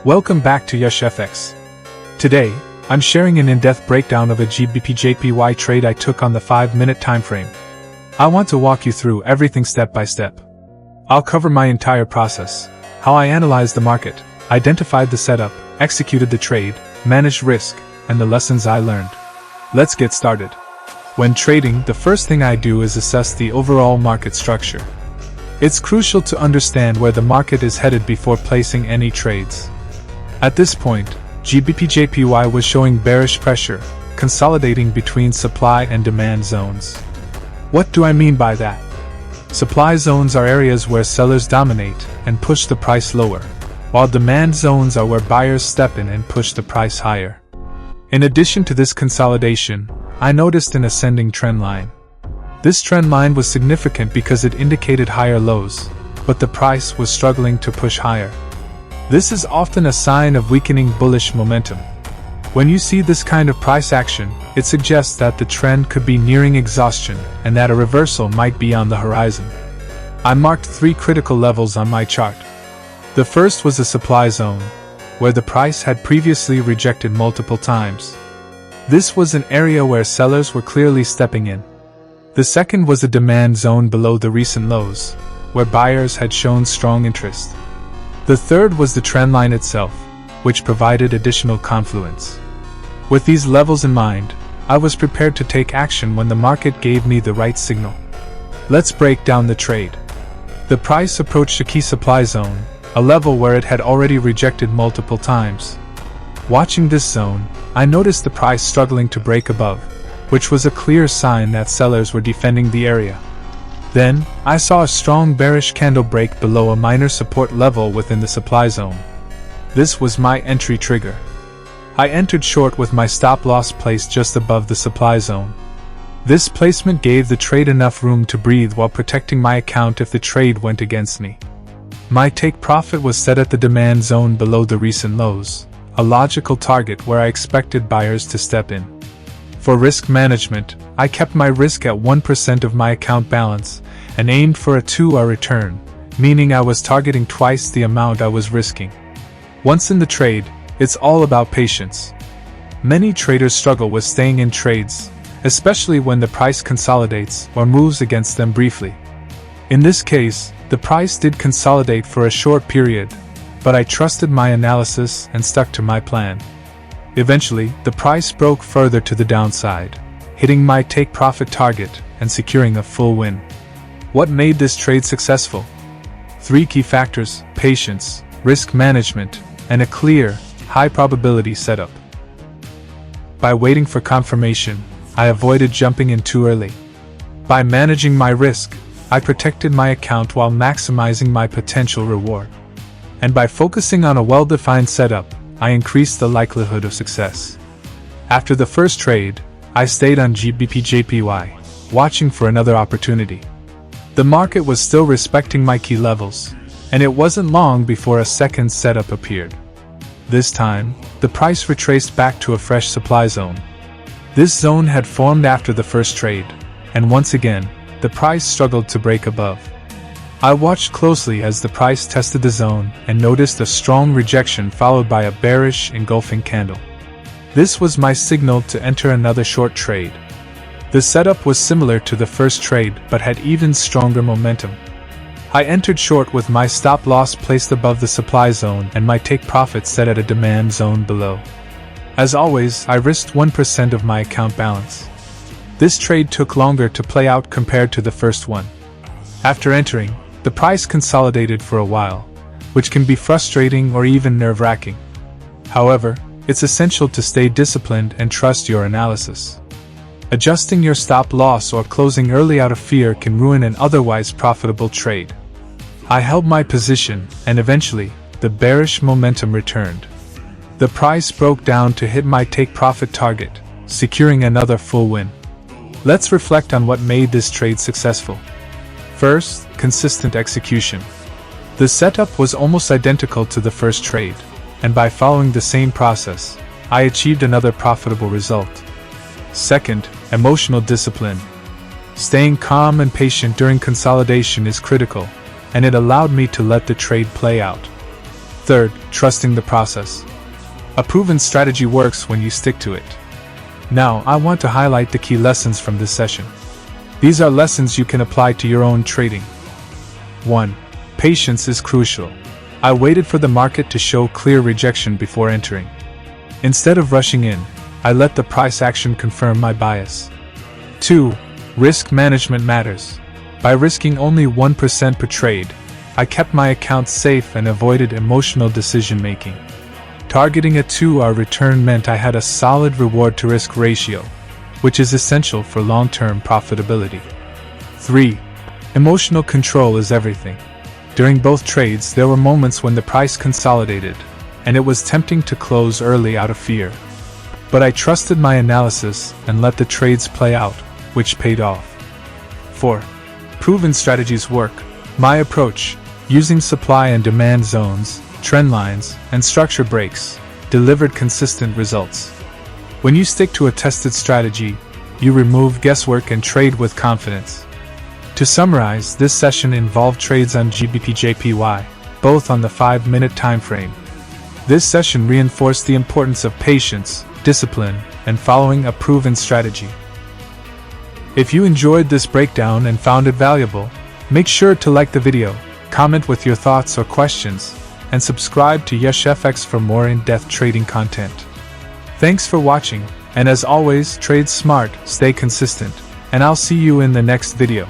Welcome back to YashFX. Today, I'm sharing an in-depth breakdown of a GBP/JPY trade I took on the 5-minute timeframe. I want to walk you through everything step by step. I'll cover my entire process, how I analyzed the market, identified the setup, executed the trade, managed risk, and the lessons I learned. Let's get started. When trading, the first thing I do is assess the overall market structure. It's crucial to understand where the market is headed before placing any trades. At this point, GBP/JPY was showing bearish pressure, consolidating between supply and demand zones. What do I mean by that? Supply zones are areas where sellers dominate and push the price lower, while demand zones are where buyers step in and push the price higher. In addition to this consolidation, I noticed an ascending trend line. This trend line was significant because it indicated higher lows, but the price was struggling to push higher. This is often a sign of weakening bullish momentum. When you see this kind of price action, it suggests that the trend could be nearing exhaustion and that a reversal might be on the horizon. I marked 3 critical levels on my chart. The first was the supply zone, where the price had previously rejected multiple times. This was an area where sellers were clearly stepping in. The second was the demand zone below the recent lows, where buyers had shown strong interest. The third was the trend line itself, which provided additional confluence. With these levels in mind, I was prepared to take action when the market gave me the right signal. Let's break down the trade. The price approached a key supply zone, a level where it had already rejected multiple times. Watching this zone, I noticed the price struggling to break above, which was a clear sign that sellers were defending the area. Then, I saw a strong bearish candle break below a minor support level within the supply zone. This was my entry trigger. I entered short with my stop loss placed just above the supply zone. This placement gave the trade enough room to breathe while protecting my account if the trade went against me. My take profit was set at the demand zone below the recent lows, a logical target where I expected buyers to step in. For risk management, I kept my risk at 1% of my account balance and aimed for a 2x return, meaning I was targeting twice the amount I was risking. Once in the trade, it's all about patience. Many traders struggle with staying in trades, especially when the price consolidates or moves against them briefly. In this case, the price did consolidate for a short period, but I trusted my analysis and stuck to my plan. Eventually, the price broke further to the downside, hitting my take profit target and securing a full win. What made this trade successful? 3 key factors: patience, risk management, and a clear, high probability setup. By waiting for confirmation, I avoided jumping in too early. By managing my risk, I protected my account while maximizing my potential reward. And by focusing on a well-defined setup, I increased the likelihood of success. After the first trade, I stayed on GBP/JPY, watching for another opportunity. The market was still respecting my key levels, and it wasn't long before a second setup appeared. This time, the price retraced back to a fresh supply zone. This zone had formed after the first trade, and once again, the price struggled to break above. I watched closely as the price tested the zone and noticed a strong rejection followed by a bearish engulfing candle. This was my signal to enter another short trade. The setup was similar to the first trade but had even stronger momentum. I entered short with my stop loss placed above the supply zone and my take profit set at a demand zone below. As always, I risked 1% of my account balance. This trade took longer to play out compared to the first one. After entering, the price consolidated for a while, which can be frustrating or even nerve-wracking. However, it's essential to stay disciplined and trust your analysis. Adjusting your stop loss or closing early out of fear can ruin an otherwise profitable trade. I held my position, and eventually, the bearish momentum returned. The price broke down to hit my take profit target, securing another full win. Let's reflect on what made this trade successful. First, consistent execution. The setup was almost identical to the first trade, and by following the same process, I achieved another profitable result. Second, emotional discipline. Staying calm and patient during consolidation is critical, and it allowed me to let the trade play out. Third, trusting the process. A proven strategy works when you stick to it. Now, I want to highlight the key lessons from this session. These are lessons you can apply to your own trading. 1. Patience is crucial. I waited for the market to show clear rejection before entering. Instead of rushing in, I let the price action confirm my bias. 2. Risk management matters. By risking only 1% per trade, I kept my accounts safe and avoided emotional decision making. Targeting a 2R return meant I had a solid reward to risk ratio, which is essential for long-term profitability. 3. Emotional control is everything. During both trades, there were moments when the price consolidated, and it was tempting to close early out of fear. But I trusted my analysis and let the trades play out, which paid off. 4. Proven strategies work. My approach, using supply and demand zones, trend lines, and structure breaks, delivered consistent results. When you stick to a tested strategy, you remove guesswork and trade with confidence. To summarize, this session involved trades on GBP/JPY, both on the 5-minute time frame. This session reinforced the importance of patience, discipline, and following a proven strategy. If you enjoyed this breakdown and found it valuable, make sure to like the video, comment with your thoughts or questions, and subscribe to YesFX for more in-depth trading content. Thanks for watching, and as always, trade smart, stay consistent, and I'll see you in the next video.